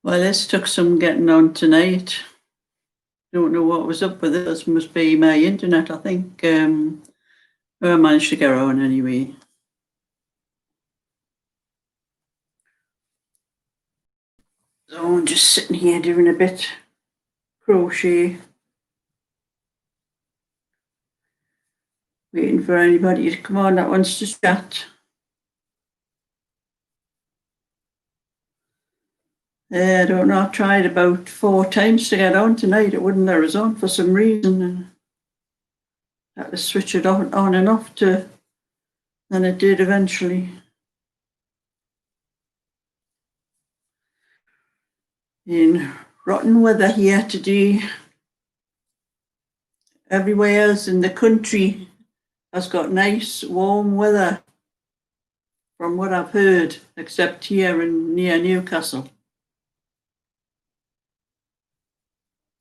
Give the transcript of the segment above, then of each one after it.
Well, this took some getting on tonight. Don't know what was up with it. This must be my internet, I think. I managed to get on anyway. So I'm just sitting here doing a bit crochet, waiting for anybody to come on that wants to chat. I don't know. I tried about 4 times to get on tonight. It wouldn't let us on for some reason. And I had to switch it on and off to, and it did eventually. In rotten weather here today. Everywhere else in the country has got nice warm weather, from what I've heard, except here near Newcastle.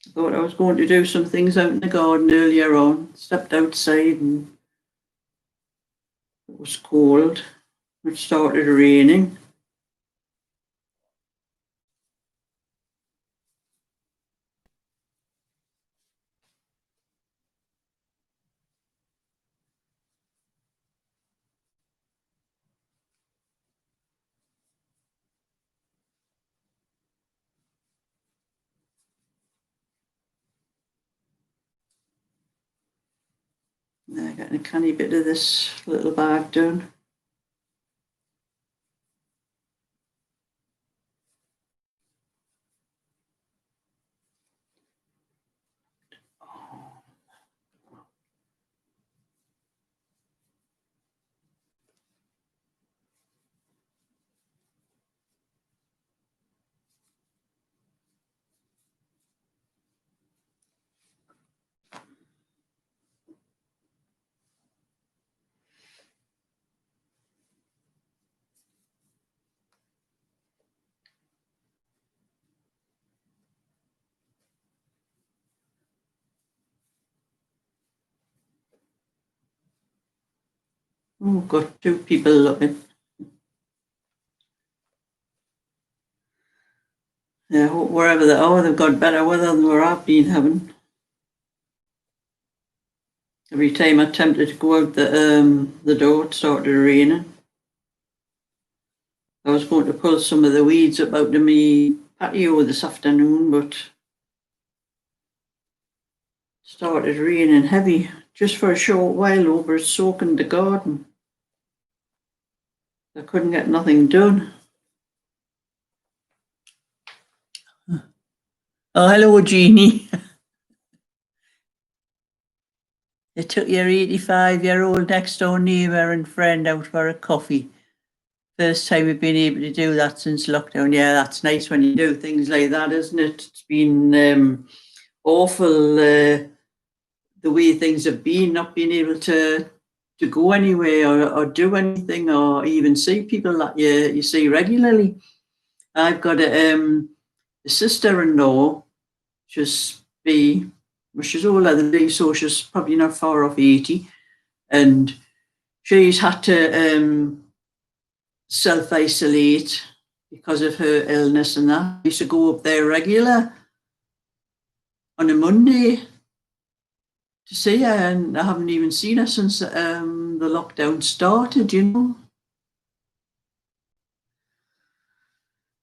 I thought I was going to do some things out in the garden earlier on. Stepped outside and it was cold. It started raining. Now getting a canny bit of this little bag done. Oh, got 2 people looking. Yeah, wherever they are, they've got better weather than where I've been having. Every time I attempted to go out the door, it started raining. I was going to pull some of the weeds up out of my patio this afternoon, but it started raining heavy just for a short while over soaking the garden. I couldn't get nothing done. Oh, hello, Jeannie. You took your 85-year-old next door neighbour and friend out for a coffee. First time we've been able to do that since lockdown. Yeah, that's nice when you do things like that, isn't it? It's been awful the way things have been, not being able to go anywhere or do anything or even see people that you see regularly. I've got a sister-in-law, she's older than me, so she's probably not far off 80, and she's had to self-isolate because of her illness and that. I used to go up there regular on a Monday to see her, and I haven't even seen her since the lockdown started, you know.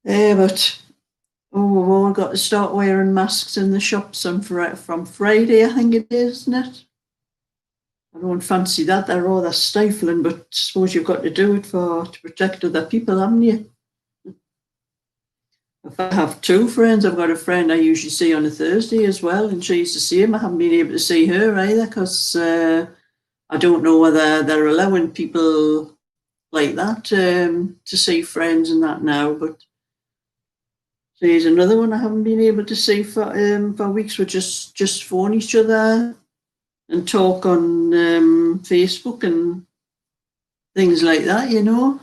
Yeah, but we've all got to start wearing masks in the shops from Friday, I think it is, isn't it? I don't fancy that. They're rather stifling, but I suppose you've got to do it to protect other people, haven't you? I have 2 friends. I've got a friend I usually see on a Thursday as well, and she's the same. I haven't been able to see her either because I don't know whether they're allowing people like that to see friends and that now. But there's another one I haven't been able to see for weeks. We just phone each other and talk on Facebook and things like that, you know.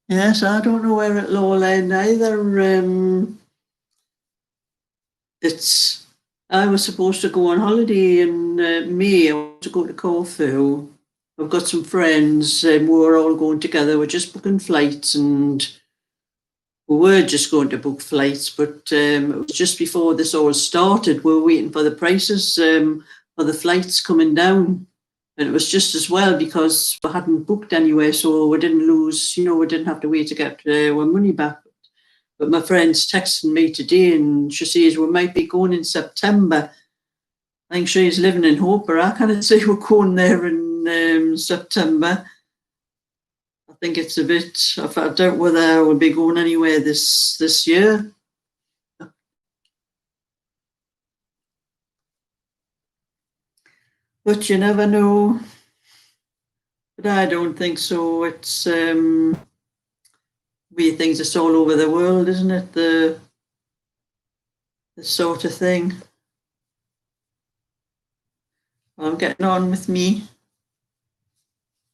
Yes, I don't know where it'll all end either. I was supposed to go on holiday in May. I want to go to Corfu, I've got some friends, we're all going together. We're just booking flights, and we were just going to book flights, but it was just before this all started. We were waiting for the prices for the flights coming down. And it was just as well because we hadn't booked anywhere, so we didn't lose, we didn't have to wait to get our money back. But my friend's texting me today and she says we might be going in September. I think she's living in hope, but I can't say we're going there in September. I think it's a bit, I doubt whether we'll be going anywhere this year. But you never know. But I don't think so. It's weird things. It's all over the world, isn't it? The sort of thing. Well, I'm getting on with me.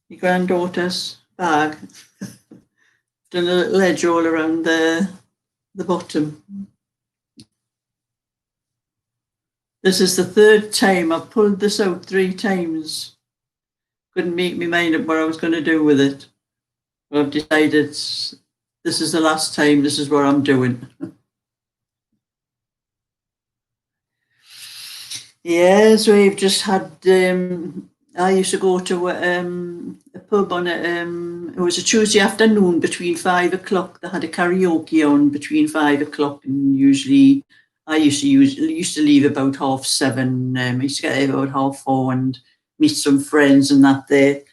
Your granddaughter's bag. Done a little edge all around the bottom. This is the third time. I've pulled this out 3 times. Couldn't make me mind up what I was going to do with it. But I've decided this is the last time. This is what I'm doing. Yes, we've just had. I used to go to a pub on it was a Tuesday afternoon between 5 o'clock. They had a karaoke on between 5 o'clock, and usually I used to leave about 7:30. I used to get there about 4:30 and meet some friends and that there.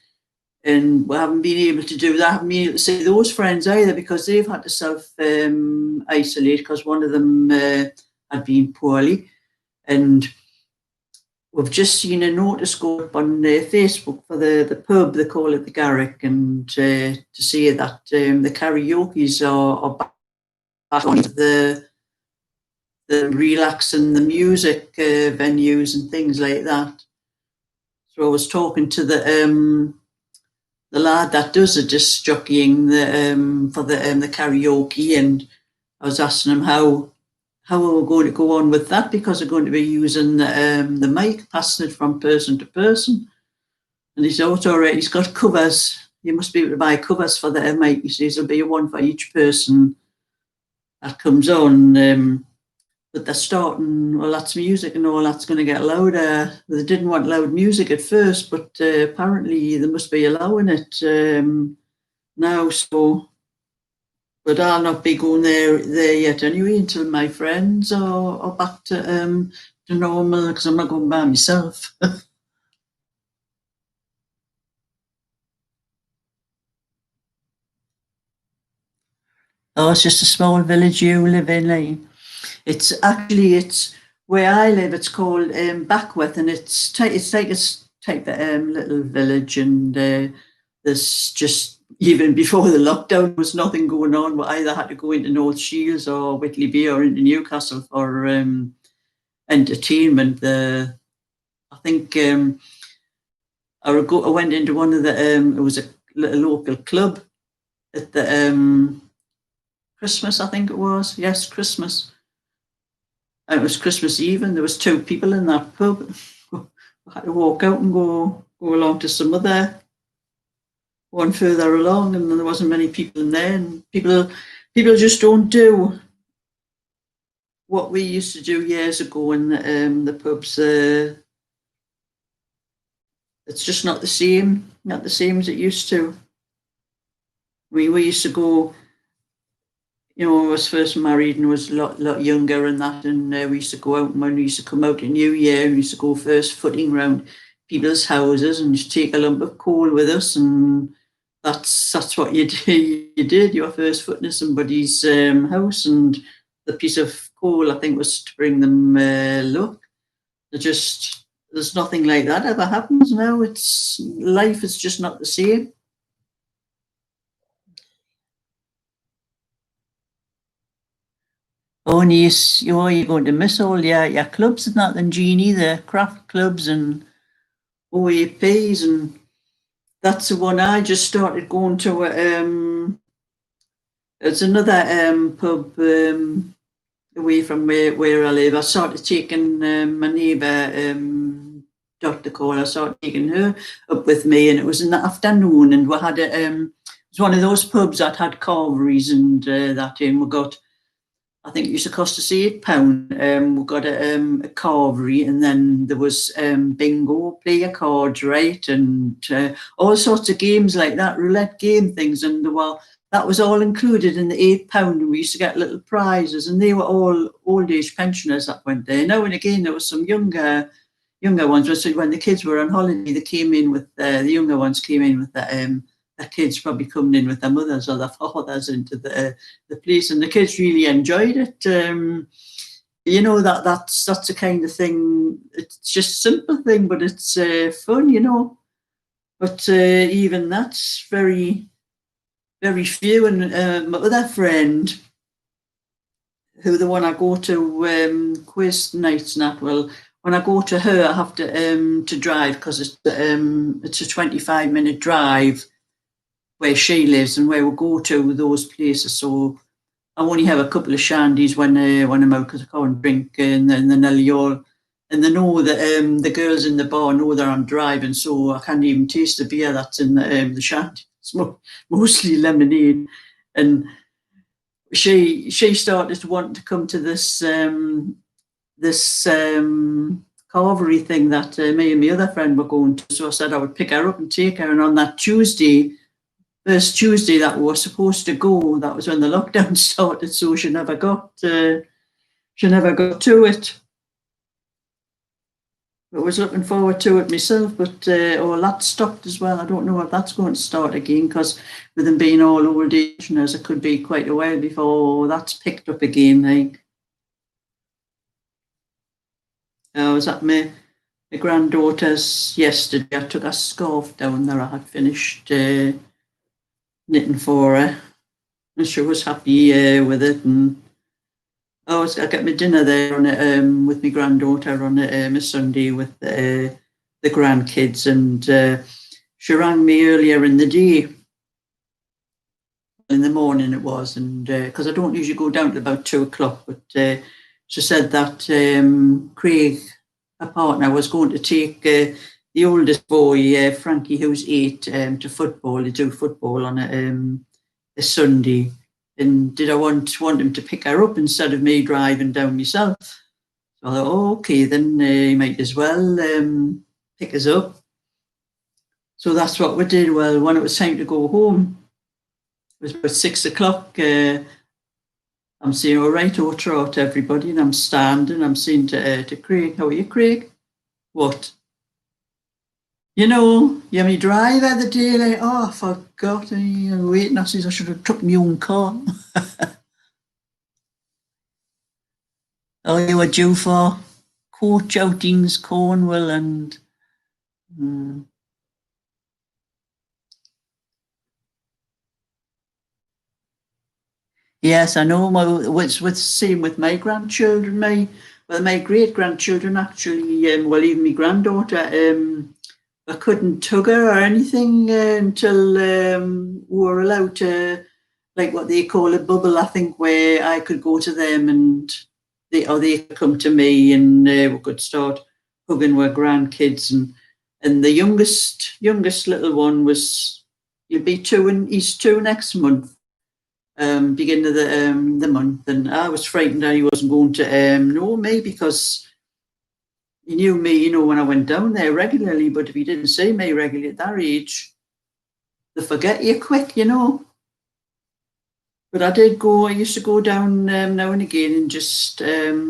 And we haven't been able to do that. I haven't been able to see those friends either because they've had to self-isolate because one of them had been poorly. And we've just seen a notice go up on Facebook for the pub, they call it the Garrick, and to say that the karaoke's are back on the relax and the music venues and things like that. So I was talking to the lad that does the disc jockeying for the karaoke, and I was asking him how are we going to go on with that, because we're going to be using the mic, passing it from person to person. And he said, oh, it's all right, he's got covers. You must be able to buy covers for the mic. He says there'll be one for each person that comes on. But they're starting, well, that's music and all that's going to get louder. They didn't want loud music at first, but apparently they must be allowing it now. So, but I'll not be going there yet anyway until my friends are back to normal, because I'm not going by myself. Oh, it's just a small village you live in, like. It's where I live. It's called Backworth, and it's like a type of little village, and there's just, even before the lockdown, there was nothing going on. We either had to go into North Shields or Whitley or into Newcastle for entertainment. I think I went into one of the it was a little local club at the Christmas, I think it was. Yes, Christmas. And it was Christmas Eve, and there was 2 people in that pub. I had to walk out and go along to some other one further along, and there wasn't many people in there. And people just don't do what we used to do years ago in the pubs. It's just not the same as it used to. We used to go. I was first married and was a lot younger and that, and we used to go out, and when we used to come out in New Year, we used to go first footing round people's houses and just take a lump of coal with us, and that's what you did. You were first footing in somebody's house, and the piece of coal, I think, was to bring them luck. There's nothing like that ever happens now. Life is just not the same. Oh, and you're going to miss all your clubs and that, then, Jeannie, the craft clubs and OAPs, and that's the one I just started going to. It's another pub away from where I live. I started taking my neighbour daughter call, I started taking her up with me, and it was in the afternoon, and we had it was one of those pubs that had carveries and that in. We got, I think it used to cost us £8. We got a carvery, and then there was bingo, play your cards right, and all sorts of games like that, roulette game things, and well, that was all included in the £8. And we used to get little prizes, and they were all old age pensioners that went there. Now and again, there was some younger ones. So when the kids were on holiday, they came in with the younger ones came in with the kids probably coming in with their mothers or their fathers into the place, and the kids really enjoyed it. You know, that's the kind of thing. It's just a simple thing, but it's fun, you know. But even that's very, very few. And my other friend, who the one I go to quiz nights and that, well, when I go to her, I have to drive, because it's a 25-minute drive where she lives and where we go to those places. So I only have a couple of shandies when I'm out, because I can't drink, and then nearly all. And they know that the girls in the bar know that I'm driving, so I can't even taste the beer that's in the shandy. It's mostly lemonade. And she started to want to come to this carvery thing that me and my other friend were going to. So I said I would pick her up and take her. And on that first Tuesday that we were supposed to go, that was when the lockdown started. So she never got to it. I was looking forward to it myself, but that stopped as well. I don't know if that's going to start again, because with them being all old age, it could be quite a while before that's picked up again. Like, I was at my granddaughter's yesterday. I took a scarf down there I had finished knitting for her, and she was happy with it. And I got my dinner there on it, with my granddaughter on a Sunday with the grandkids, and she rang me earlier in the day, in the morning it was, and because I don't usually go down to about 2:00, but she said that Craig, her partner, was going to take the oldest boy, Frankie, who's 8, to football. They do football on a Sunday. And did I want him to pick her up instead of me driving down myself? So I thought, okay, then you might as well pick us up. So that's what we did. Well, when it was time to go home, it was about 6:00. I'm saying, all right, oh, trot, everybody. And I'm standing, I'm saying to Craig, how are you, Craig? What? You know, you me driver the day, like, oh, I forgot. I'm waiting. I says I should have took my own car. Oh, you were due for coach outings, Cornwall, and yes, I know. It's the same with my grandchildren. My great grandchildren actually. Even my granddaughter. I couldn't tug her or anything until we were allowed to, like what they call a bubble, I think, where I could go to them and they could come to me, and we could start hugging our grandkids. And the youngest little one was, he'll be 2, and he's 2 next month, beginning of the month. And I was frightened that he wasn't going to know me, because he knew me, you know, when I went down there regularly. But if he didn't see me regularly at that age, they forget you quick, you know. But I used to go down now and again and just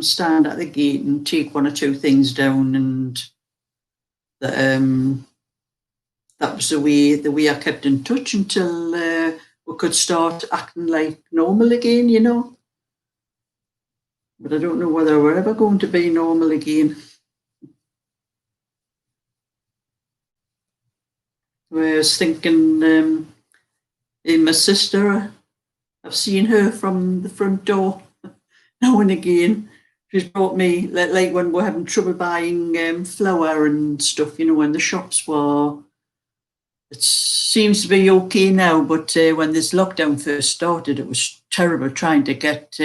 stand at the gate and take 1 or 2 things down. And that was the way I kept in touch until we could start acting like normal again, you know. But I don't know whether we're ever going to be normal again. I was thinking, in my sister, I've seen her from the front door now and again. She's brought me, like when we're having trouble buying flour and stuff, you know, when the shops were. It seems to be okay now, but when this lockdown first started, it was terrible trying to get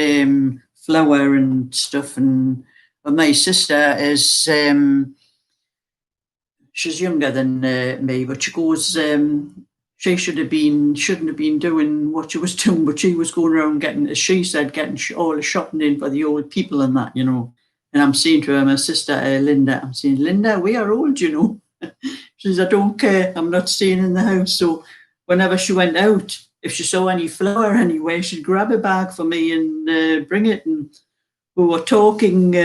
flour and stuff. And my sister is she's younger than me, but she goes, she shouldn't have been doing what she was doing, but she was going around getting, as she said, getting all the shopping in for the old people and that, And I'm saying to her, my sister Linda, I'm saying, Linda, we are old, She says, I don't care, I'm not staying in the house. So whenever she went out, if she saw any flour anywhere, she'd grab a bag for me and bring it. And we were talking,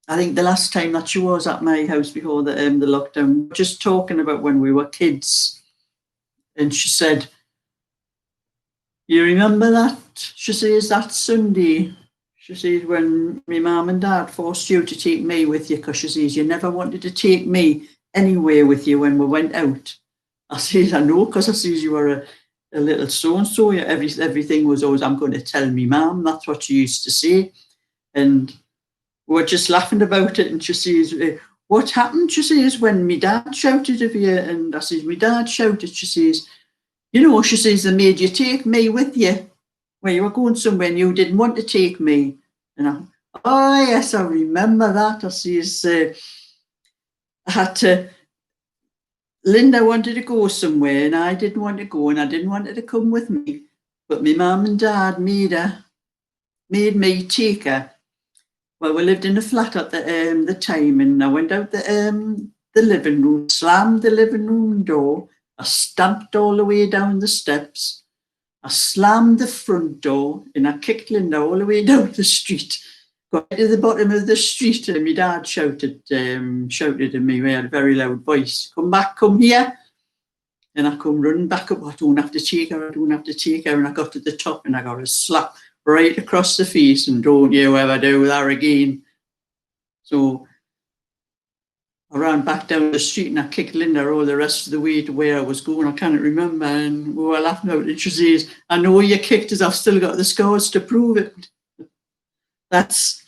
I think the last time that she was at my house before the lockdown, just talking about when we were kids. And she said, you remember that? She says, that Sunday. She says, when my mum and dad forced you to take me with you, because she says, you never wanted to take me anywhere with you when we went out. I says, I know, because I says, you were a little so-and-so. Everything was always, I'm going to tell me mum. That's what she used to say. And we were just laughing about it. And she says, what happened? She says, when my dad shouted at you. And I says, my dad shouted. She says, she says, they made you take me with you when you were going somewhere and you didn't want to take me. And oh, yes, I remember that. I says, I had to, Linda wanted to go somewhere and I didn't want to go and I didn't want her to come with me. But my mum and dad made me take her. Well, we lived in a flat at the time, and I went out the living room, slammed the living room door. I stamped all the way down the steps. I slammed the front door and I kicked Linda all the way down the street. Got to the bottom of the street and my dad shouted at me. We had a very loud voice, come back, come here. And I come running back up. I don't have to take her. And I got to the top and I got a slap right across the face, and don't you ever do that again. So I ran back down the street and I kicked Linda all the rest of the way to where I was going. I can't remember. And we were laughing out. And she says, I know you kicked us. I've still got the scars to prove it. That's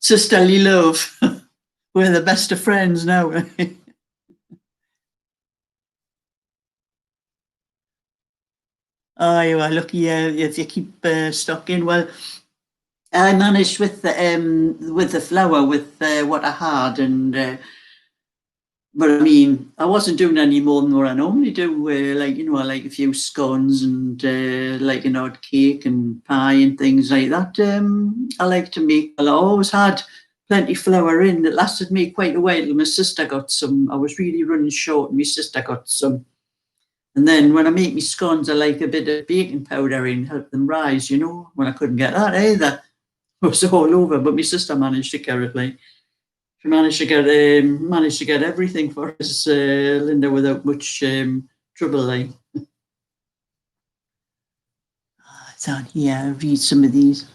sisterly love. We're the best of friends now. Oh, you are lucky if you keep stocking. Well, I managed with the flour with what I had, and but I mean, I wasn't doing any more than what I normally do. I like a few scones and like an odd cake and pie and things like that. I like to make. Well, I always had plenty flour in. It lasted me quite a while. My sister got some. I was really running short, and my sister got some. And then when I make my scones, I like a bit of baking powder in, help them rise. When I couldn't get that either, it was all over. But my sister managed to get it. She managed to get everything for us, Linda, without much trouble. It's on here. I'll read some of these.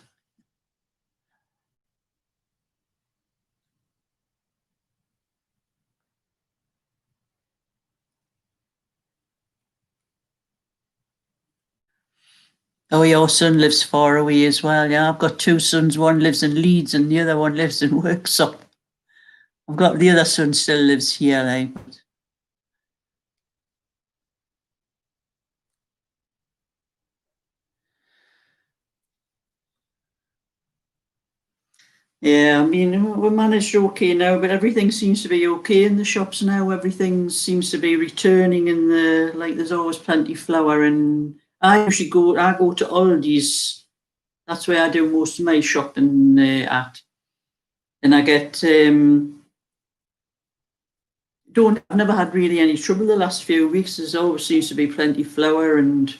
Oh, your son lives far away as well. Yeah, I've got two sons. One lives in Leeds and the other one lives in Worksop. I've got the other son still lives here. Yeah, I mean, we're managed okay now, but everything seems to be okay in the shops now. Everything seems to be returning in there's always plenty of flour. And I go to Aldi's. That's where I do most of my shopping at. And I get, I've never had really any trouble the last few weeks. There always seems to be plenty of flour. And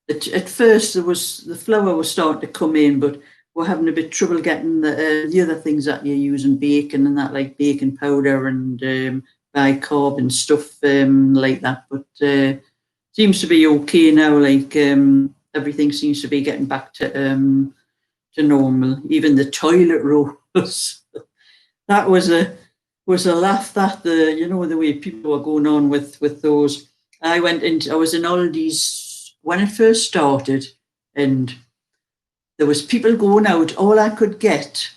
at first the flour was starting to come in, but we're having a bit of trouble getting the other things that you're using, bacon and that, like baking powder and bicarb and stuff like that. But seems to be okay now. Everything seems to be getting back to normal. Even the toilet rolls. That was a laugh. That the way people were going on with those. I was in Aldi's when it first started, and there was people going out. All I could get,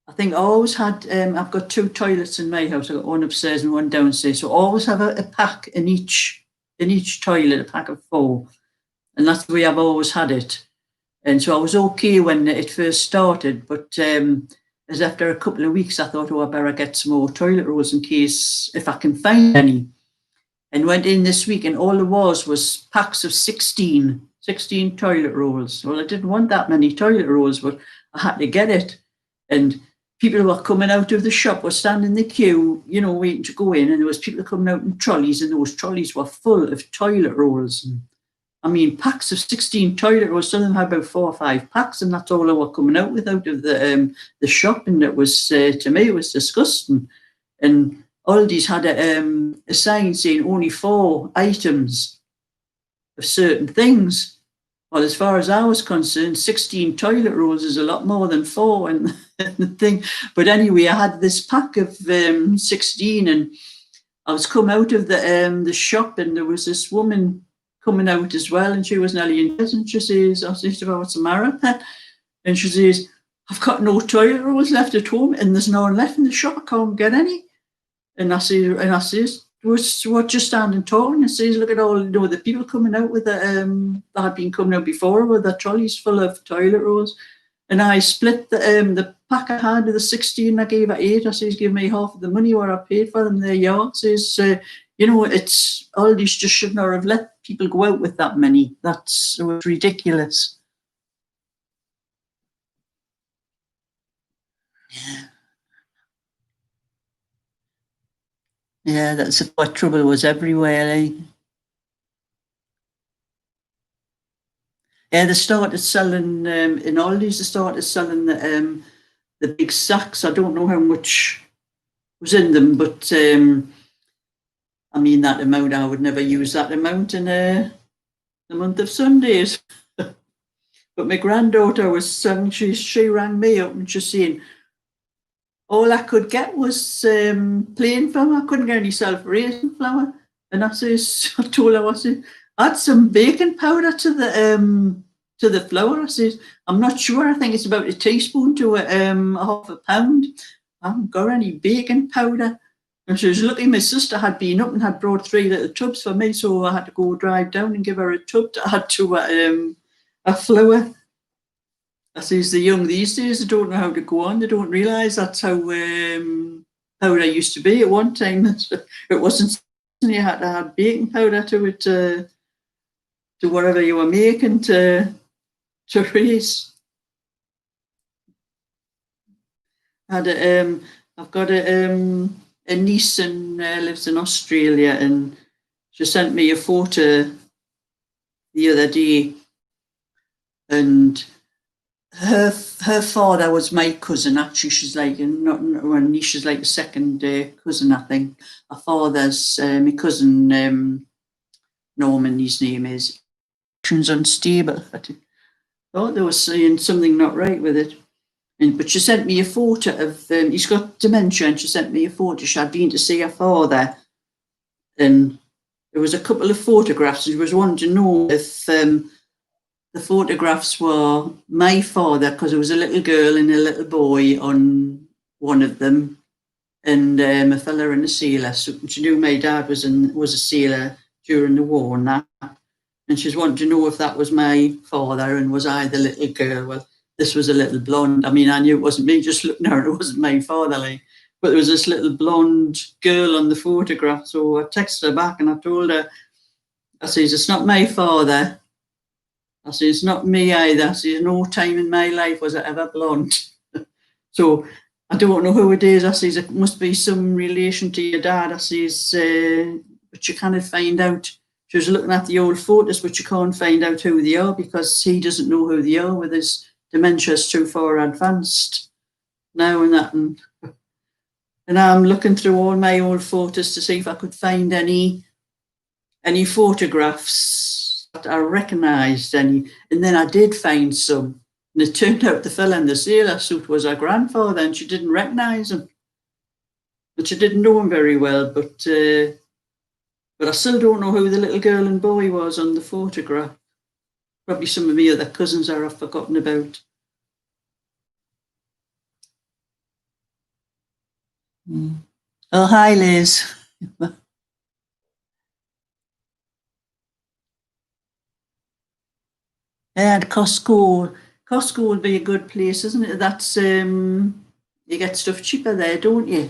I think I always had, I've got two toilets in my house. I've got one upstairs and one downstairs. So I always have a pack in each toilet, a pack of 4. And that's the way I've always had it. And so I was okay when it first started. But as after a couple of weeks, I thought, oh, I better get some more toilet rolls in case if I can find any. And went in this week, and all there was packs of 16 toilet rolls. Well, I didn't want that many toilet rolls, but I had to get it. And people were coming out of the shop, were standing in the queue, you know, waiting to go in, and there was people coming out in trolleys, and those trolleys were full of toilet rolls. I mean, packs of 16 toilet rolls. Some of them had about 4 or 5 packs, and that's all they were coming out with out of the shop. And it was, to me, it was disgusting. And Aldi's had a sign saying only 4 items of certain things. Well, as far as I was concerned, 16 toilet rolls is a lot more than 4 and the thing. But anyway, I had this pack of 16, and I was come out of the shop, and there was this woman coming out as well, and she was nearly in tears, and she says, I said to her, what's the matter? And she says, I've got no toilet rolls left at home, and there's no one left in the shop, I can't get any. And I says, what you standing talking? And says, look at all, you know, the people coming out with that had been coming out before with the trolleys full of toilet rolls. And I split the pack I had of the 16, I gave her 8. I says, give me half of the money what I paid for them. There you are. Says, you know, it's Aldi's just shouldn't have let people go out with that many. That's ridiculous. Yeah, that's what trouble was everywhere, eh? Yeah, they started selling in Aldi's. They started selling the big sacks. I don't know how much was in them, but I mean that amount. I would never use that amount in the month of Sundays. But my granddaughter was she rang me up and she's saying, all I could get was plain flour. I couldn't get any self-raising flour. And I told her, I said, add some baking powder to the flour. I said, I'm not sure. I think it's about a teaspoon to a half a pound. I haven't got any baking powder. And she was lucky my sister had been up and had brought 3 little tubs for me, so I had to go drive down and give her a tub to add to a flour. I says the young these days, they don't know how to go on. They don't realise that's how powder used to be at one time. It wasn't. You had to add baking powder to it to whatever you were making to raise. I've got a niece and lives in Australia, and she sent me a photo the other day, and her father was my cousin. Actually, she's like not her niece. She's like a second cousin, I think. Her father's my cousin Norman. His name is. Unstable. I thought they were saying something not right with it. But she sent me a photo of he's got dementia, and she sent me a photo. She had been to see her father, and there was a couple of photographs. She was wanting to know if the photographs were my father, because there was a little girl and a little boy on one of them, and a fella and a sailor. So she knew my dad was a sailor during the war and that. And she's wanting to know if that was my father and was I the little girl. Well, this was a little blonde. I mean, I knew it wasn't me just looking at her. It wasn't my father, like. But there was this little blonde girl on the photograph. So I texted her back and I told her, I says, it's not my father. I says, it's not me either. I says, no time in my life was I ever blonde. So I don't know who it is. I says, it must be some relation to your dad. I says, but you cannot find out. She was looking at the old photos, but you can't find out who they are because he doesn't know who they are with his dementia's too far advanced now and that. And I'm looking through all my old photos to see if I could find any photographs that I recognised any. And then I did find some. And it turned out the fella in the sailor suit was her grandfather, and she didn't recognise him. But she didn't know him very well, but I still don't know who the little girl and boy was on the photograph. Probably some of my other cousins I've forgotten about. Oh, hi, Liz. And Costco would be a good place, isn't it? That's You get stuff cheaper there, don't you?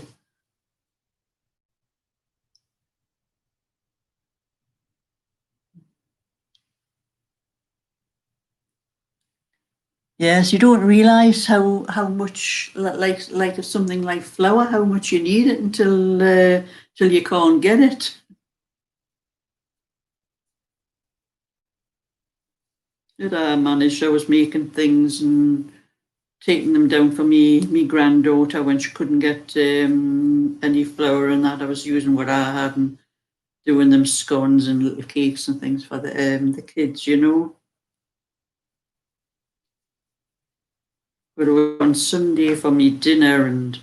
Yes, you don't realise how much like of something like flour, how much you need it till you can't get it. Did I managed? I was making things and taking them down for me granddaughter when she couldn't get any flour and that. I was using what I had and doing them scones and little cakes and things for the kids, you know. But it was on Sunday for me dinner, and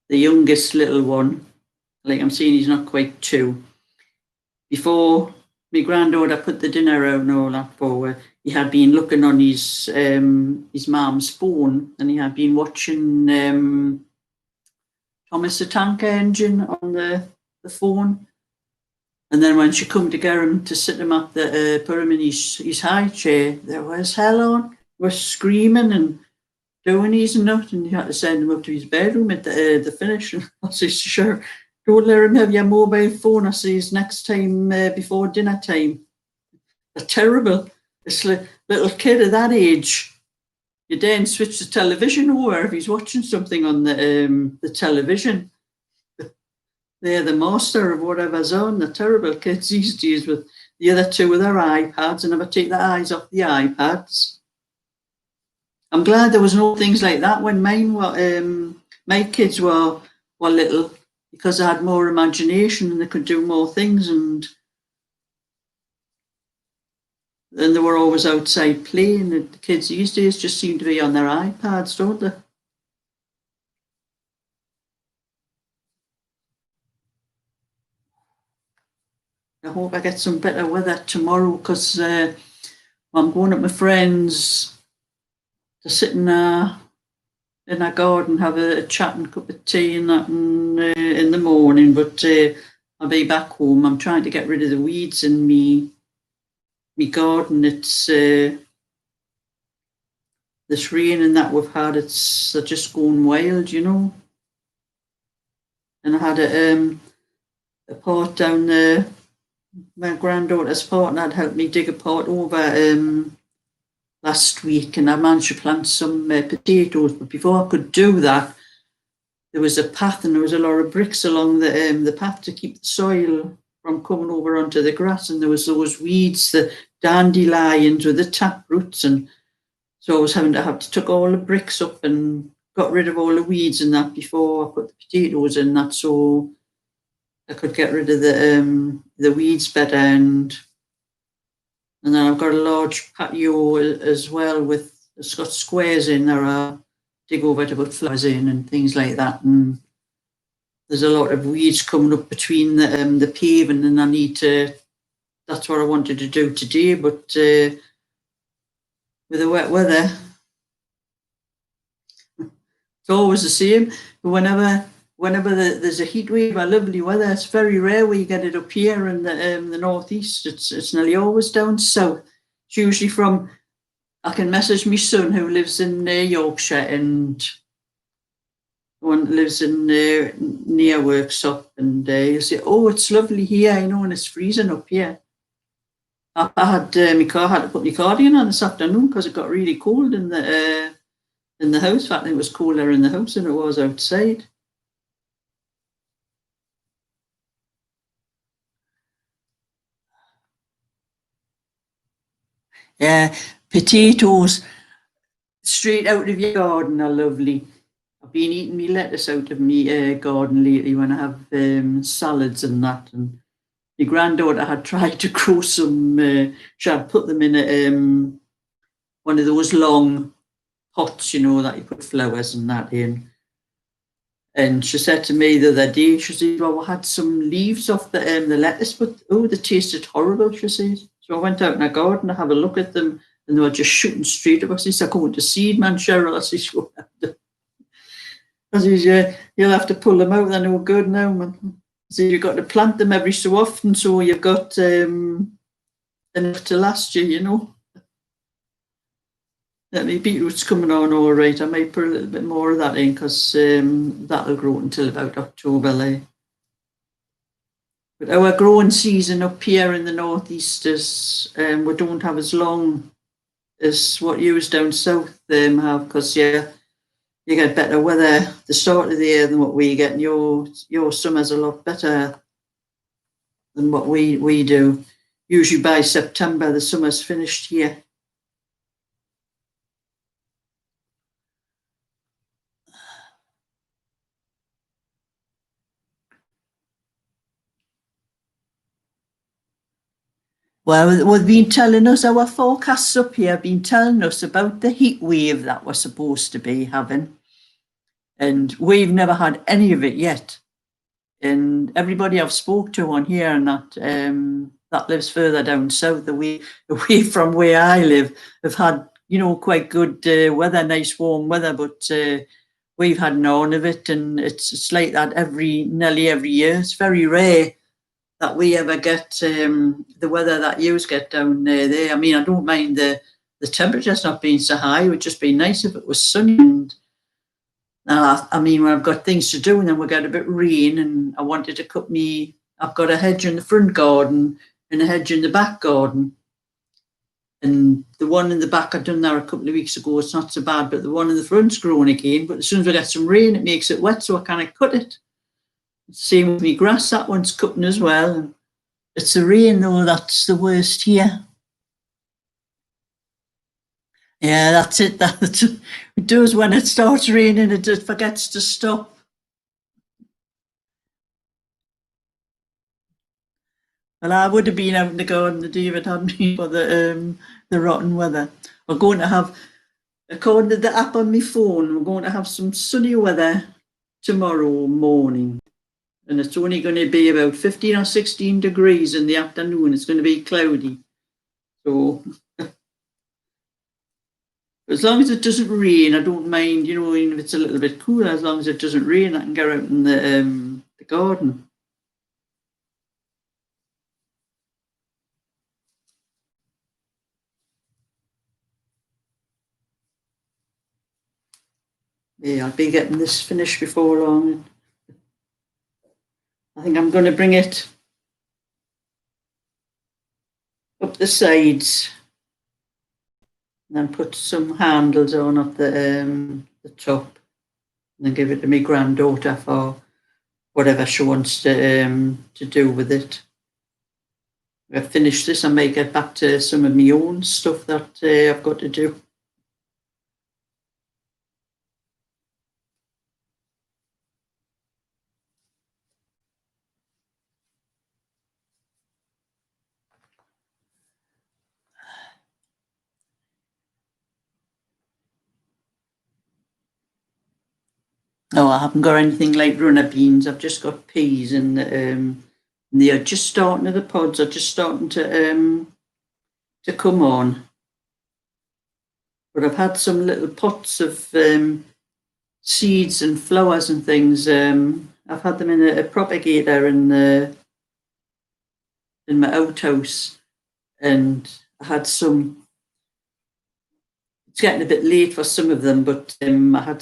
the youngest little one, like I'm saying, he's not quite 2. Before my granddaughter put the dinner out and all that forward, he had been looking on his mum's phone, and he had been watching Thomas the Tank Engine on the phone. And then when she come to get him to sit him up, put him in his high chair, there was hell on, was screaming and doing his nut, and you had to send him up to his bedroom at the finish. And I says, sure, don't let him have your mobile phone. I says, next time before dinner time. They're terrible. This little kid at that age, you then switch the television over if he's watching something on the television. They're the master of whatever's on. The terrible kids these days with the other two with their iPads and never take their eyes off the iPads. I'm glad there was no things like that when my kids were little, because they had more imagination and they could do more things, and then they were always outside playing. The kids these days just seem to be on their iPads, don't they? I hope I get some better weather tomorrow, because I'm going at my friend's to sit in our garden, have a chat and cup of tea and that in the morning. But I'll be back home. I'm trying to get rid of the weeds in me garden. It's this rain and that we've had. They're just going wild, you know. And I had a part down there. My granddaughter's partner had helped me dig a part over last week, and I managed to plant some potatoes. But before I could do that, there was a path and there was a lot of bricks along the path to keep the soil from coming over onto the grass, and there was those weeds, the dandelions with the tap roots, and so I was having to took all the bricks up and got rid of all the weeds and that before I put the potatoes in that, so I could get rid of the weeds better. And then I've got a large patio as well it's got squares in there. I dig over to put flowers in and things like that. And there's a lot of weeds coming up between the paving, and that's what I wanted to do today. But with the wet weather, it's always the same. But whenever there's a heat wave or lovely weather, it's very rare we get it up here in the northeast. It's nearly always down south. It's usually I can message my son who lives in Yorkshire, and one lives in near Worksop, and he'll say, "Oh, it's lovely here, you know, and it's freezing up here." I had to put my cardigan on this afternoon because it got really cold in the house. In fact, it was cooler in the house than it was outside. Yeah, potatoes straight out of your garden are lovely. I've been eating me lettuce out of me garden lately when I have salads and that. And my granddaughter had tried to grow some. She had put them in one of those long pots, you know, that you put flowers and that in. And she said to me the other day, she said, "Well, we had some leaves off the lettuce, but they tasted horrible," she says. So I went out in the garden to have a look at them, and they were just shooting straight up. I says, "I'm going to seed, man, Cheryl." I says, "You'll have to pull them out. They're no good now, man." So you've got to plant them every so often, so you've got enough to last you, you know. my beetroot's coming on all right. I might put a little bit more of that in because that'll grow until about October. Like. But our growing season up here in the northeast is we don't have as long as what you down south have, because you get better weather the start of the year than what we get. And your summer's a lot better than what we do. Usually by September the summer's finished here. Well, they've been telling us, our forecasts up here have been telling us about the heat wave that we're supposed to be having. And we've never had any of it yet. And everybody I've spoke to on here and that lives further down south, away from where I live, have had, quite good weather, nice warm weather, but we've had none of it. And it's like that nearly every year. It's very rare that we ever get the weather that you get down there. I mean, I don't mind the temperature's not being so high. It would just be nice if it was sunny. And I mean, when I've got things to do and then we get a bit of rain and I wanted to cut I've got a hedge in the front garden and a hedge in the back garden. And the one in the back I'd done there a couple of weeks ago, it's not so bad, but the one in the front's growing again. But as soon as we get some rain, it makes it wet, so I kind of cut it. Same with me grass, that one's cutting as well. And it's the rain though, that's the worst here. Yeah, that's it. It does when it starts raining, it just forgets to stop. Well, I would have been out in the garden the day if it hadn't been for the rotten weather. We're going to have, according to the app on my phone, we're going to have some sunny weather tomorrow morning. And it's only going to be about 15 or 16 degrees in the afternoon. It's going to be cloudy. So as long as it doesn't rain, I don't mind, even if it's a little bit cooler, as long as it doesn't rain, I can get out in the garden. Yeah, I'll be getting this finished before long. I think I'm going to bring it up the sides and then put some handles on at the top and then give it to my granddaughter for whatever she wants to do with it. When I finish this, I may get back to some of my own stuff that I've got to do. No, I haven't got anything like runner beans. I've just got peas, and they are just starting. The pods are just starting to come on. But I've had some little pots of seeds and flowers and things. I've had them in a propagator in my outhouse, and I had some. It's getting a bit late for some of them, but I had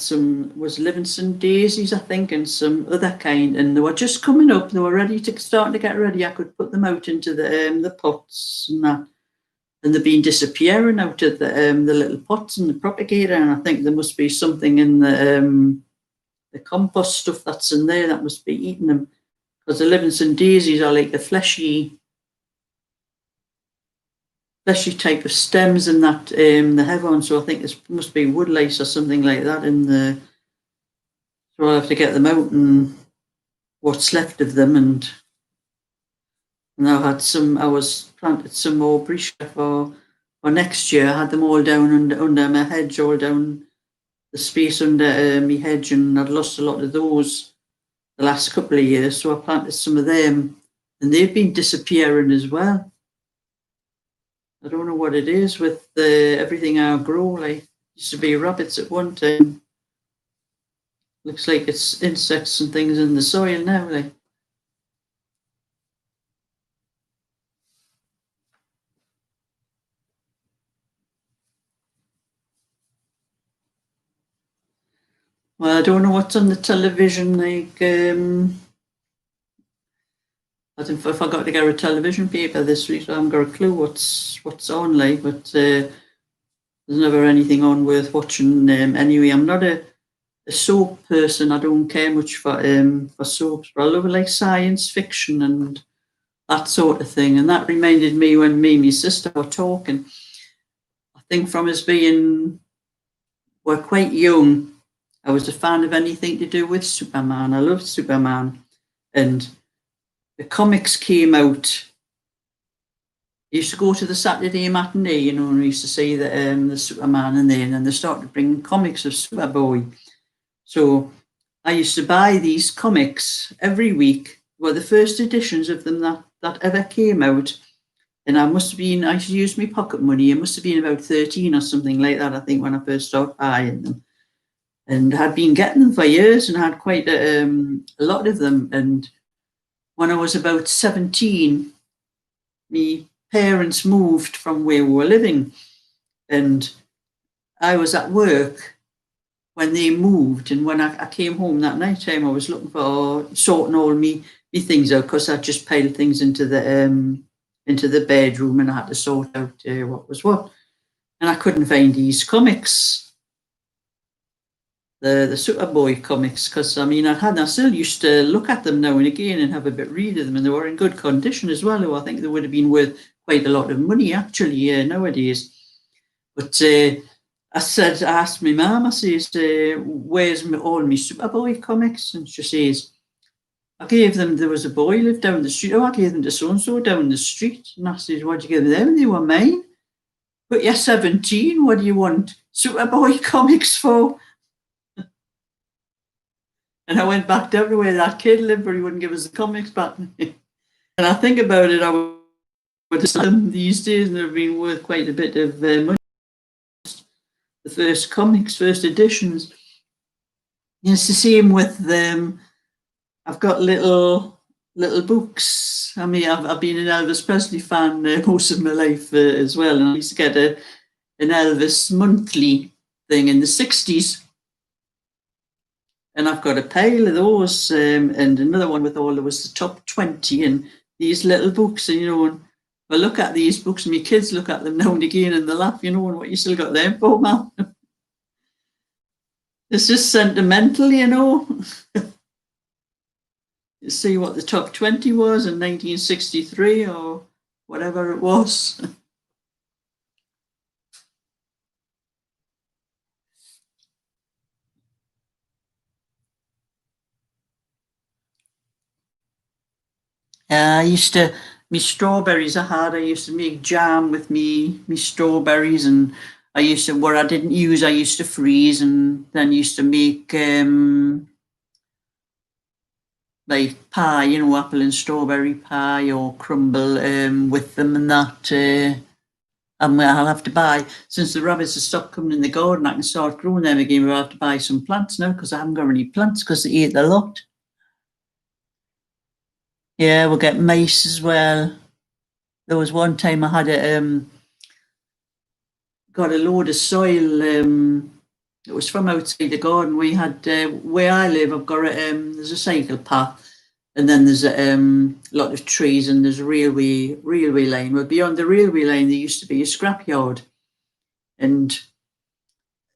was Livingston daisies, I think, and some other kind, and they were just coming up. They were ready to start to get ready. I could put them out into the pots and that, and they've been disappearing out of the little pots in the propagator. And I think there must be something in the compost stuff that's in there that must be eating them, because the Livingston daisies are like the fleshy type of stems in that they have on. So I think this must be woodlice or something like that in the. So I'll have to get them out and what's left of them. And I had some. I was planted some more brisha for next year. I had them all down under my hedge, all down the space under my hedge, and I'd lost a lot of those the last couple of years. So I planted some of them, and they've been disappearing as well. I don't know what it is with everything I grow. Like, used to be rabbits at one time. Looks like it's insects and things in the soil now. Like. Well, I don't know what's on the television. Like, I think I forgot to get a television paper this week. So I haven't got a clue what's on. Like, but there's never anything on worth watching. Anyway, I'm not a soap person. I don't care much for soaps, but I love like science fiction and that sort of thing. And that reminded me when me and my sister were talking. I think from us being we're quite young, I was a fan of anything to do with Superman. I loved Superman, and the comics came out. I used to go to the Saturday matinee, you know, and we used to see the Superman and then they started bringing comics of Superboy. So I used to buy these comics every week. Were the first editions of them that ever came out. And I used to use my pocket money. It must have been about 13 or something like that, I think, when I first started buying them. And I had been getting them for years and had quite a lot of them. And when I was about 17, my parents moved from where we were living. And I was at work when they moved, and when I came home that night time, I was looking for sorting all me things out because I just piled things into the bedroom, and I had to sort out what was what, and I couldn't find these comics, the Superboy comics, because I still used to look at them now and again and have a bit read of them, and they were in good condition as well. I think they would have been worth quite a lot of money actually nowadays, but. I asked my mum, I says, where's all my Superboy comics? And she says, I gave them, there was a boy lived down the street. Oh, I gave them to so-and-so down the street. And I says, what'd you give them? They were mine. But you're 17, what do you want Superboy comics for? And I went back down to where that kid lived, but he wouldn't give us the comics back. And I think about it, I would sell them these days, and they've been worth quite a bit of money. The first comics, first editions. It's the same with them. I've got little books. I mean, I've been an Elvis Presley fan most of my life as well, and I used to get an Elvis monthly thing in the 60s. And I've got a pile of those, and another one with all there was the top 20 and these little books, and and I look at these books and my kids look at them now and again and they laugh, and what you still got them for, Mum? It's just sentimental, You see what the top 20 was in 1963 or whatever it was. Me strawberries I used to make jam with me strawberries, and I used to, what I didn't use, I used to freeze and then used to make like pie, apple and strawberry pie or crumble with them and that. I'll have to buy, since the rabbits have stopped coming in the garden, I can start growing them again, but I'll have to buy some plants now because I haven't got any plants because they ate the lot. Yeah, we'll get mice as well. There was one time I had got a load of soil. It was from outside the garden. We had where I live. I've got there's a cycle path, and then there's a lot of trees, and there's a railway line. Well, beyond the railway line, there used to be a scrapyard, and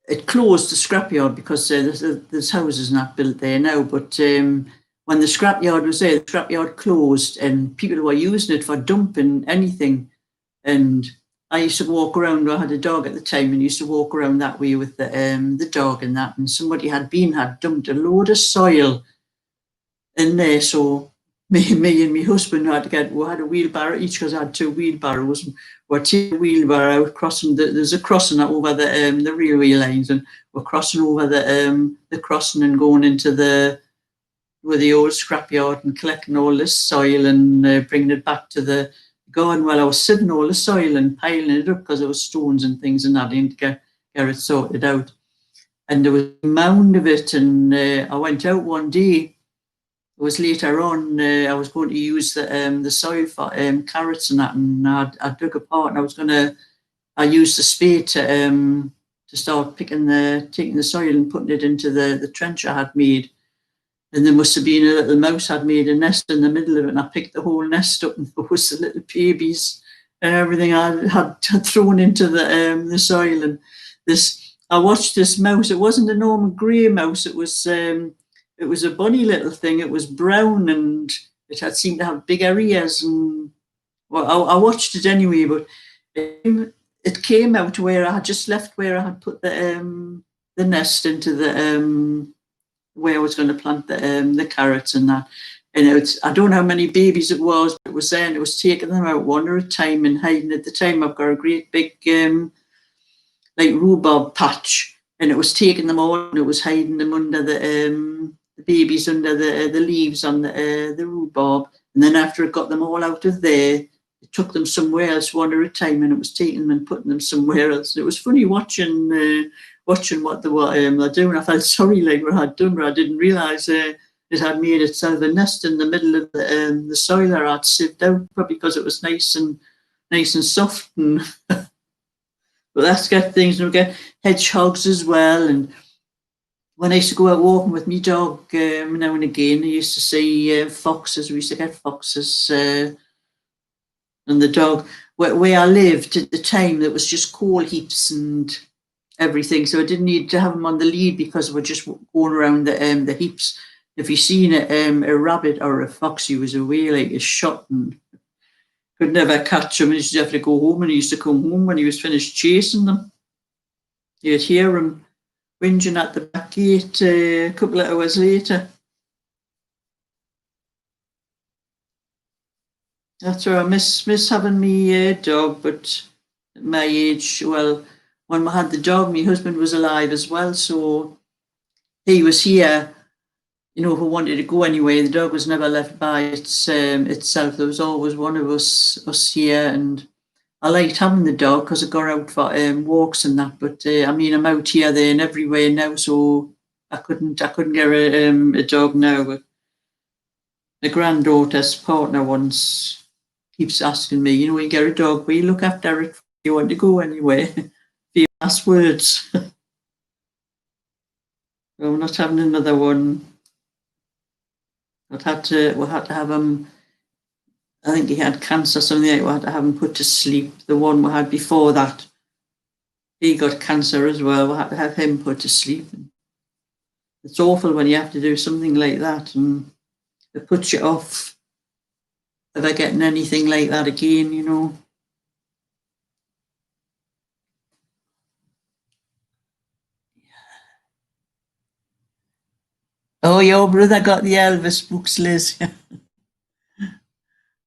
it closed the scrapyard because there's houses not built there now. But when the scrapyard was there, the scrapyard closed, and people were using it for dumping anything. And I used to walk around. I had a dog at the time, and used to walk around that way with the dog and that. And somebody had dumped a load of soil in there. So me and my husband we had a wheelbarrow each because I had two wheelbarrows. We're taking a wheelbarrow out, crossing. There's a crossing over the railway lines, and we're crossing over the crossing and going into the old scrapyard and collecting all this soil and bringing it back to the garden. While I was sitting all the soil and piling it up because there was stones and things and that, to get it sorted out. And there was a mound of it, and I went out one day. It was later on. I was going to use the soil for carrots and that, and I dug apart, and I used the spade to to start taking the soil and putting it into the trench I had made. And there must have been a little mouse had made a nest in the middle of it, and I picked the whole nest up, and there was the little babies and everything I had thrown into the soil. And I watched this mouse. It wasn't a normal grey mouse. It was a bunny little thing. It was brown, and it had seemed to have bigger ears. And well, I watched it anyway, but it came out where I had just left, where I had put the nest into the where I was going to plant the carrots and that. And I don't know how many babies it was, but it was there, and it was taking them out one at a time and hiding. At the time, I've got a great big like rhubarb patch, and it was taking them all, and it was hiding them under the babies under the leaves on the rhubarb. And then after it got them all out of there, it took them somewhere else one at a time, and it was taking them and putting them somewhere else. And it was funny watching what they were doing. I felt sorry like what I had done, but I didn't realise it had made itself a nest in the middle of the soil that I'd sieved out, probably because it was nice and soft. And but that's get things, and we get hedgehogs as well. And when I used to go out walking with my dog now and again, I used to see foxes. We used to get foxes, and the dog. Where I lived at the time, there was just coal heaps and everything, so I didn't need to have them on the lead because we're just going around the heaps. If you seen a rabbit or a fox, he was away like a shot and could never catch him. He used to have to go home, and he used to come home when he was finished chasing them. You'd hear him whinging at the back gate a couple of hours later. That's where I miss having me dog, but at my age, well, when I had the dog, my husband was alive as well, so he was here, who wanted to go anyway. The dog was never left by itself. There was always one of us here, and I liked having the dog because I got out for walks and that. But I'm out here, there, and everywhere now, so I couldn't get a dog now. But the granddaughter's partner once keeps asking me, when you get a dog, will you look after it if you want to go anywhere? Few last words. We're not having another one. We had to have him. I think he had cancer, something like that. We had to have him put to sleep. The one we had before that, he got cancer as well. We had to have him put to sleep. It's awful when you have to do something like that, and it puts you off ever getting anything like that again, Oh, your brother got the Elvis books, Liz.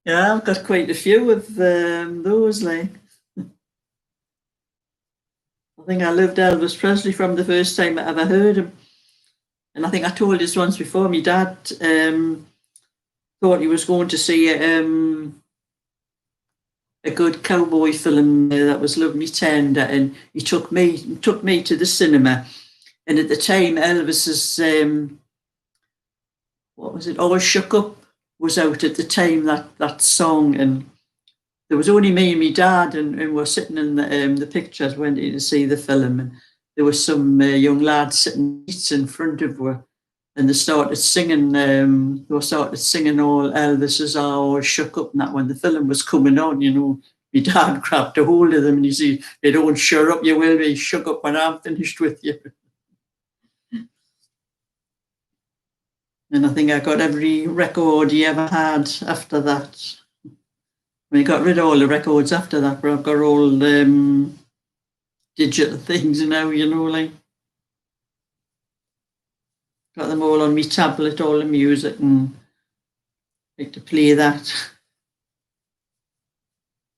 Yeah, I've got quite a few of those. Like, I think I loved Elvis Presley from the first time I ever heard him. And I think I told this once before. My dad thought he was going to see a good cowboy film that was Love Me Tender, and he took me to the cinema. And at the time, Elvis's what was it? All Shook Up was out at the time, that song, and there was only me and my dad, and we're sitting in the pictures, went in to see the film, and there was some young lads sitting in front of her, and they started singing. All Elvis's All Shook Up, and that when the film was coming on, my dad grabbed a hold of them, and he said, "They don't shut up, you will be shook up when I'm finished with you." And I think I got every record he ever had after that. I got rid of all the records after that, but I've got all digital things now, like. Got them all on my tablet, all the music, and like to play that.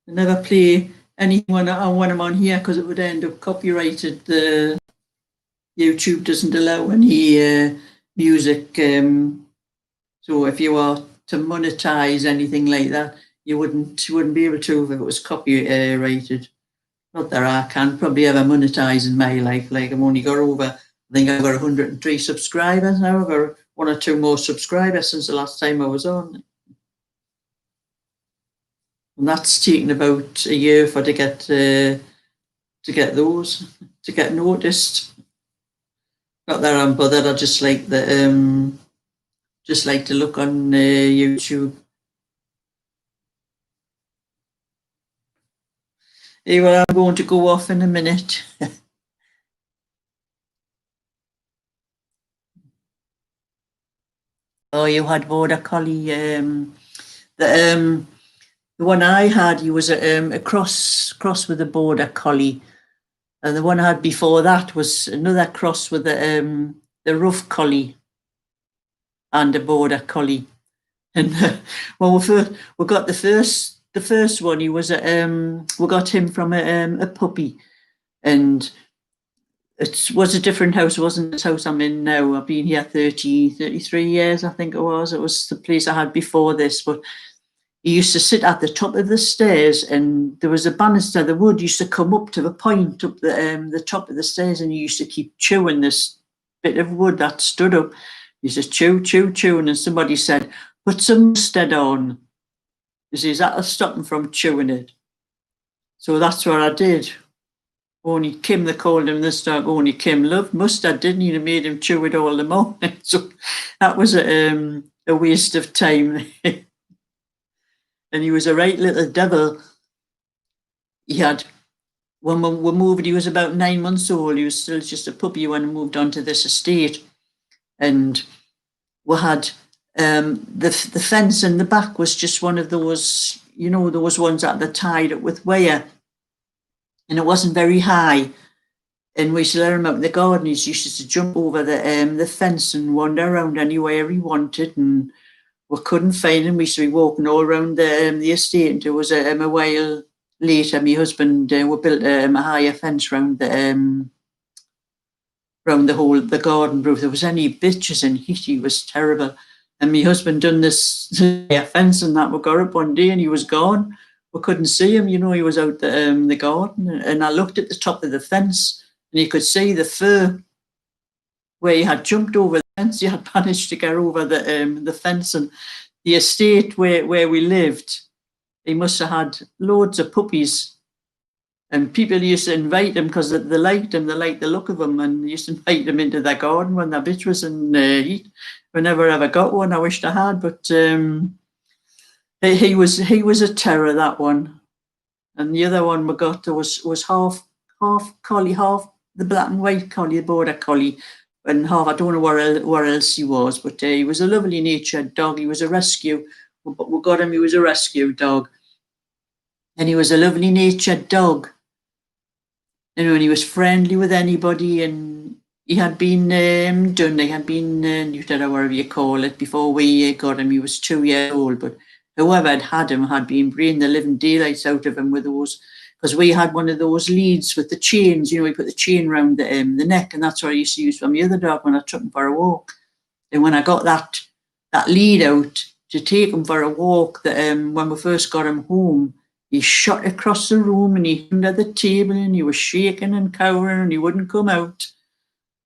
I never play anything when I'm on here because it would end up copyrighted. YouTube doesn't allow any music. So if you are to monetize anything like that, you wouldn't be able to if it was copyrighted. Not that I can probably ever monetize in my life. Like, I've only got over, I think I've got 103 subscribers now. I've got 1 or 2 more subscribers since the last time I was on. And that's taken about a year to get get those, to get noticed. Not that I'm bothered. I just like to look on YouTube. Anyway, I'm going to go off in a minute. Oh, you had Border Collie. The one I had, he was a cross with a Border Collie, and the one I had before that was another cross with the Rough Collie and a Border Collie. And well, we got the first one. He was we got him from a puppy, and it was a different house. It wasn't this house I'm in now. I've been here 33 years, I think it was. It was the place I had before this, but he used to sit at the top of the stairs, and there was a banister. The wood used to come up to the point up the top of the stairs, and he used to keep chewing this bit of wood that stood up. He used to chew, and somebody said, "Put some mustard on." He says, "That'll stop him from chewing it." So that's what I did. Only Kim, they called him this dog, only Kim loved mustard, didn't he? And made him chew it all the morning. So that was a waste of time. And he was a right little devil. He had, when we moved, he was about 9 months old. He was still just a puppy when we moved on to this estate. And we had the fence in the back was just one of those, those ones that they're tied up with wire. And it wasn't very high. And we used to let him out in the garden. He used to jump over the fence and wander around anywhere he wanted. And we couldn't find him. We used to be walking all around the estate. And it was a while later, my husband, we built a higher fence around the garden roof. There was any bitches and heat. He was terrible. And my husband done this fence and that. We got up one day and he was gone. We couldn't see him, he was out the garden. And I looked at the top of the fence and you could see the fur where he had jumped over the fence. He had managed to get over the fence. And the estate where we lived, he must have had loads of puppies. And people used to invite him because they liked him, they liked the look of him, and they used to invite him into their garden when their bitch was in heat. We never ever got one. I wished I had, but he was a terror, that one. And the other one we got was half collie, half the black and white collie, the Border Collie, and half, I don't know where else he was, but he was a lovely natured dog. He was a rescue. We got him, he was a rescue dog. And he was a lovely natured dog. And he was friendly with anybody, and he had been done. He had been neutered, or whatever you call it, before we got him. He was 2 years old, but whoever had him had been bringing the living daylights out of him with those, because we had one of those leads with the chains. We put the chain around the neck, and that's what I used to use from the other dog when I took him for a walk. And when I got that lead out to take him for a walk, when we first got him home, he shot across the room and he under the table and he was shaking and cowering and he wouldn't come out.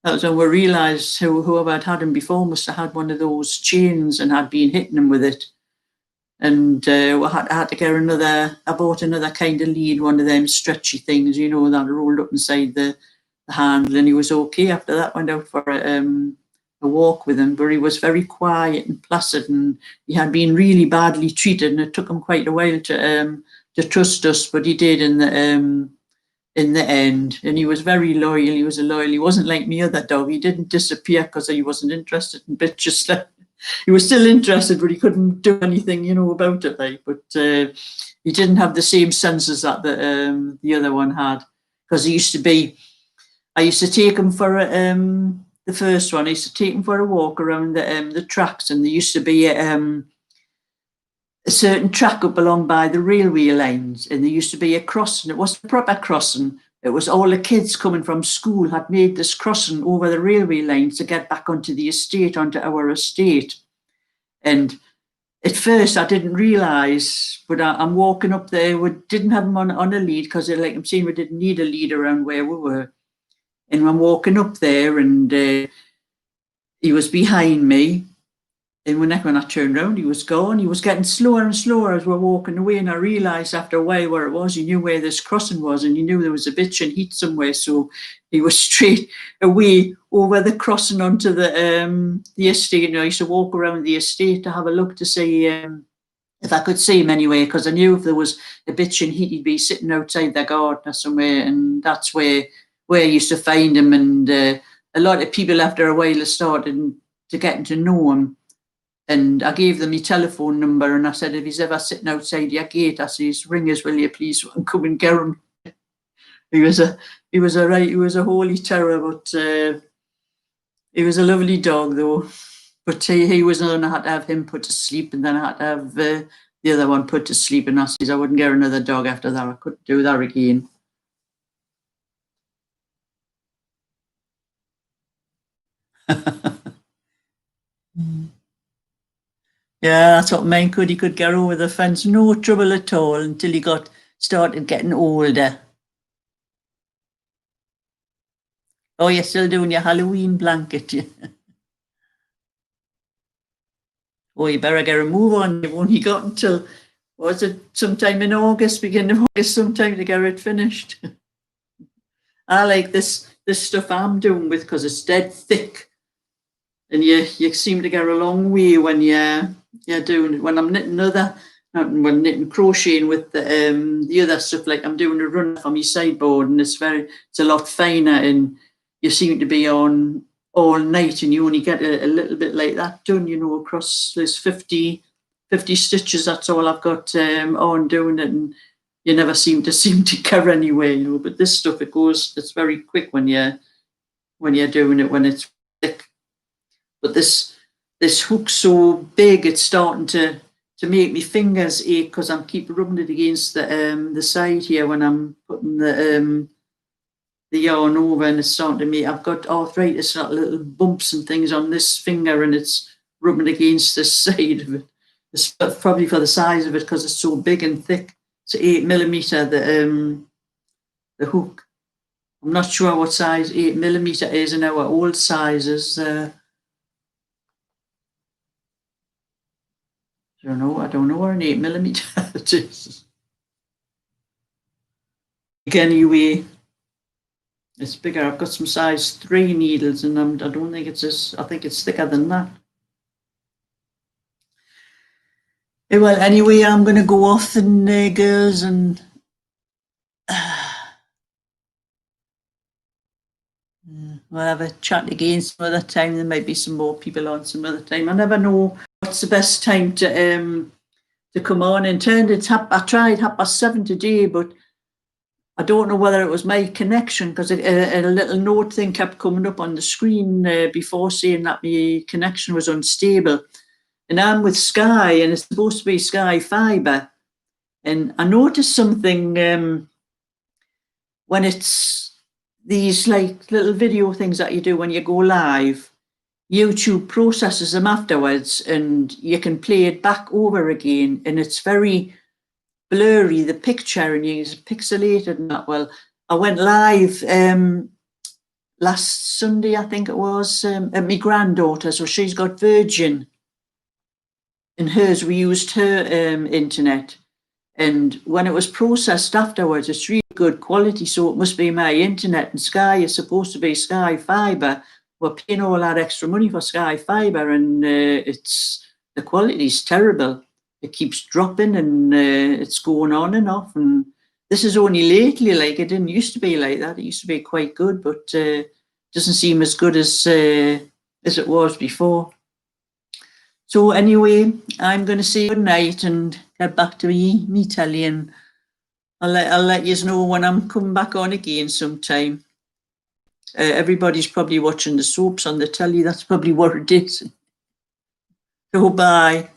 That was when we realised whoever had him before must have had one of those chains and had been hitting him with it. And I had to get I bought another kind of lead, one of them stretchy things, that rolled up inside the handle, and he was okay after that. Went out for a walk with him, but he was very quiet and placid, and he had been really badly treated, and it took him quite a while to trust us, but he did in the end. And he was very loyal. He was he wasn't like me other dog. He didn't disappear because he wasn't interested in bitches. He was still interested, but he couldn't do anything, about it. But he didn't have the same senses that the other one had, because I used to take him for the first one. I used to take him for a walk around the tracks, and there used to be a certain track up along by the railway lines, and there used to be a crossing. It wasn't a proper crossing. It was all the kids coming from school had made this crossing over the railway lines to get back onto the estate, onto our estate. And at first I didn't realise, but I'm walking up there. We didn't have him on a lead because, like I'm saying, we didn't need a lead around where we were. And I'm walking up there, and he was behind me. And when I turned round, he was gone. He was getting slower and slower as we're walking away. And I realised after a while where it was. He knew where this crossing was, and he knew there was a bitch in heat somewhere. So he was straight away over the crossing onto the estate. And I used to walk around the estate to have a look to see if I could see him anyway, because I knew if there was a bitch in heat, he'd be sitting outside their garden or somewhere. And that's where I used to find him. And a lot of people after a while started to getting to know him. And I gave them my telephone number, and I said, if he's ever sitting outside your gate, I says, ring us, will you please, and come and get him. He was a holy terror, but he was a lovely dog though. But he was on. I had to have him put to sleep, and then I had to have the other one put to sleep. And I says I wouldn't get another dog after that. I couldn't do that again. Yeah, that's what mine could. He could get over the fence, no trouble at all, until he started getting older. Oh, you're still doing your Halloween blanket, yeah. Oh, you better get a move on. You've only got until, was it sometime in August, beginning of August, sometime to get it finished. I like this stuff I'm doing with, because it's dead thick. And you seem to get a long way when you're doing it. When I'm knitting crocheting with the other stuff, like I'm doing a run from my sideboard, and it's a lot finer, and you seem to be on all night, and you only get a little bit like that done, across this 50 stitches. That's all I've got on doing it, and you never seem to cover anywhere, But this stuff, it's very quick when you're doing it, when it's thick. But this hook's so big, it's starting to make me fingers ache, because I'm keep rubbing it against the side here when I'm putting the yarn over, and it's starting to make. I've got arthritis, little bumps and things on this finger, and it's rubbing against the side of it. It's probably for the size of it, because it's so big and thick. It's 8mm, the hook. I'm not sure what size 8mm is in our old sizes. I don't know what an 8mm it is. Anyway, it's bigger. I've got some size 3 needles, and I don't think it's this. I think it's thicker than that. Well, anyway, I'm going to go off, and girls, and we'll have a chat again some other time. There might be some more people on some other time. I never know what's the best time to come on. In turn, I tried 7:30 today, but I don't know whether it was my connection, because a little note thing kept coming up on the screen before, saying that my connection was unstable. And I'm with Sky, and it's supposed to be Sky Fibre. And I noticed something when it's these like little video things that you do when you go live. YouTube processes them afterwards, and you can play it back over again, and it's very blurry, the picture, and it's pixelated and that. Well, I went live last Sunday, I think it was, at my granddaughter, so she's got Virgin, and hers, we used her internet, and when it was processed afterwards, it's really good quality, so it must be my internet. And Sky is supposed to be Sky Fibre. We're paying all that extra money for Sky Fibre, and the quality's terrible. It keeps dropping, and it's going on and off. And this is only lately, like, it didn't used to be like that. It used to be quite good, but doesn't seem as good as it was before. So anyway, I'm going to say good night and get back to me telly, and I'll let you know when I'm coming back on again sometime. Everybody's probably watching the soaps on the telly. That's probably what it is. So bye.